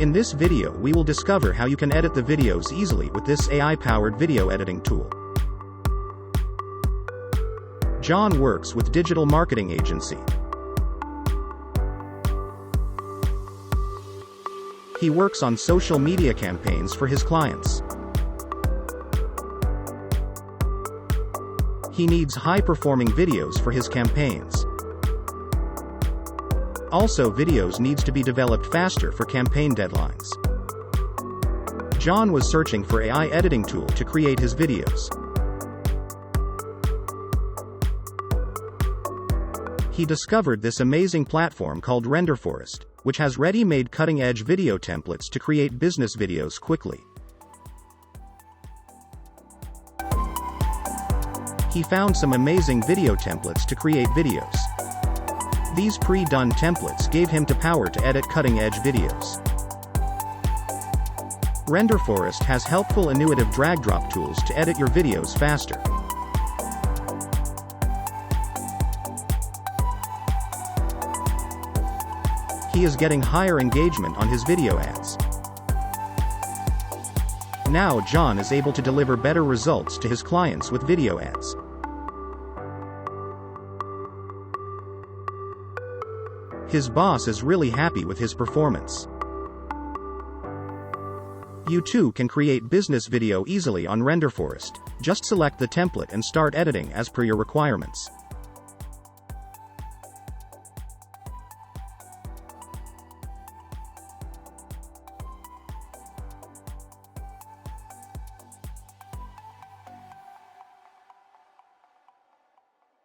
In this video we will discover how you can edit the videos easily with this AI-powered video editing tool. John works with digital marketing agency. He works on social media campaigns for his clients. He needs high-performing videos for his campaigns. Also, videos needs to be developed faster for campaign deadlines. John was searching for AI editing tool to create his videos. He discovered this amazing platform called RenderForest, which has ready-made cutting-edge video templates to create business videos quickly. He found some amazing video templates to create videos. These pre-done templates gave him the power to edit cutting-edge videos. RenderForest has helpful intuitive drag-drop tools to edit your videos faster. He is getting higher engagement on his video ads. Now John is able to deliver better results to his clients with video ads. His boss is really happy with his performance. You too can create business video easily on RenderForest. Just select the template and start editing as per your requirements.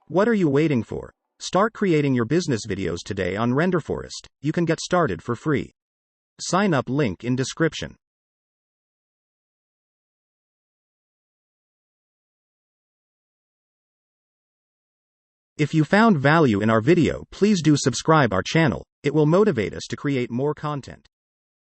What are you waiting for? Start creating your business videos today on RenderForest. You can get started for free. Signup link in description. If you found value in our video, please do subscribe our channel. It will motivate us to create more content.